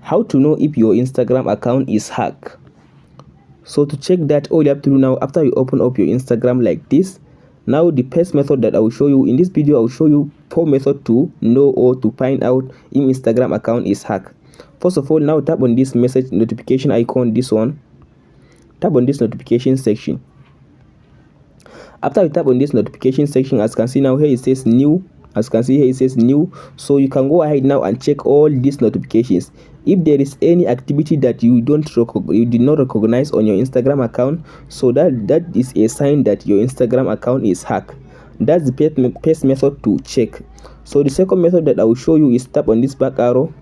How to know if your Instagram account is hacked? So to check that, all you have to do now, after you open up your Instagram like this, now the first method that I will show you in this video, I will show you 4 methods to know or to find out if Instagram account is hacked. First of all, now tap on this message notification icon, this one. Tap on this notification section. After you tap on this notification section, as you can see now here it says new. As you can see here it says new, so you can go ahead now and check all these notifications. If there is any activity that you did not recognize on your Instagram account, so that is a sign that your Instagram account is hacked. That's the first method to check. So the second method that I will show you is tap on this back arrow.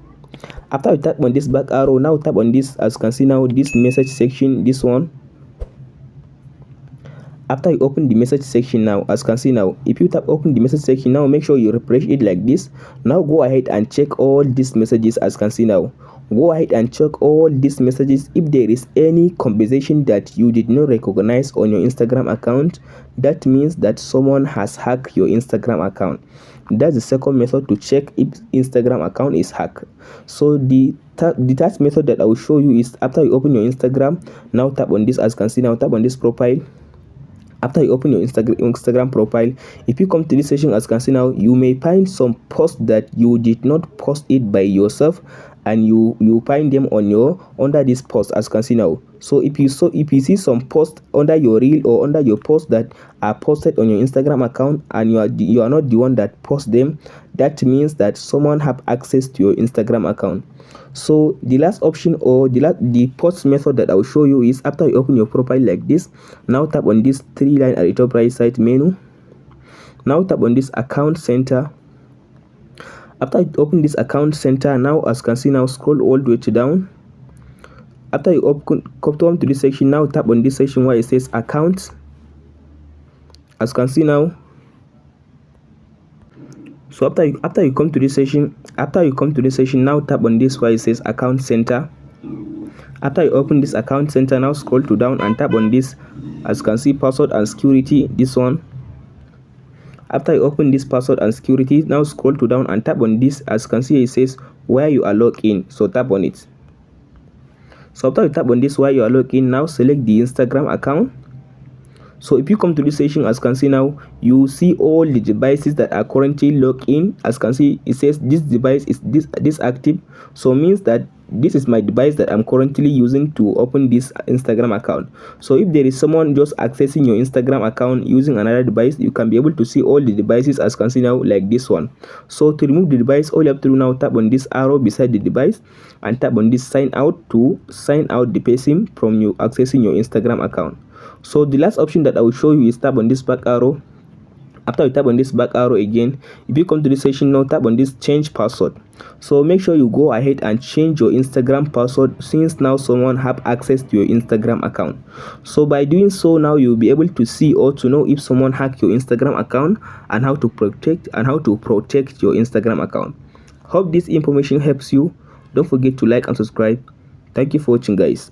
After you tap on this back arrow, now tap on this, as you can see now, this message section, this one. After you open the message section now, as you can see now, if you tap open the message section now, make sure you refresh it like this. Now go ahead and check all these messages. As you can see now, go ahead and check all these messages. If there is any conversation that you did not recognize on your Instagram account, that means that someone has hacked your Instagram account. That's the second method to check if Instagram account is hacked. So the third method that I will show you is after you open your Instagram, now tap on this. As you can see now, tap on this profile. After you open your Instagram profile, if you come to this section, as you can see now, you may find some posts that you did not post it by yourself, and you find them on your under this post, as you can see now. So if you see some posts under your reel or under your post that are posted on your Instagram account, and you are not the one that post them, that means that someone have access to your Instagram account. So the last option, or the post method that I will show you, is after you open your profile like this, now tap on this 3 line at the top right side menu. Now tap on this account center. After you open this account center, now as you can see now, scroll all the way to down. After you come to this section, now tap on this section where it says accounts. As you can see now, so after you come to this section, now tap on this where it says account center. After you open this account center, now scroll to down and tap on this, as you can see, password and security, this one. After you open this password and security, now scroll to down and tap on this, as you can see it says where you are logged in, so tap on it. So after you tap on this where you are logged in, now select the Instagram account. So if you come to this section, as you can see now, you see all the devices that are currently logged in. As you can see, it says this device is this active, so means that this is my device that I'm currently using to open this Instagram account. So if there is someone just accessing your Instagram account using another device, you can be able to see all the devices, as you can see now, like this one. So to remove the device, all you have to do now, tap on this arrow beside the device and tap on this sign out to sign out the person from you accessing your Instagram account. So the last option that I will show you is tap on this back arrow. After you tap on this back arrow again, if you come to this section now, tap on this change password. So make sure you go ahead and change your Instagram password, since now someone have access to your Instagram account. So by doing so, now you'll be able to see or to know if someone hacked your Instagram account, and how to protect your Instagram account. Hope this information helps you. Don't forget to like and subscribe. Thank you for watching, guys.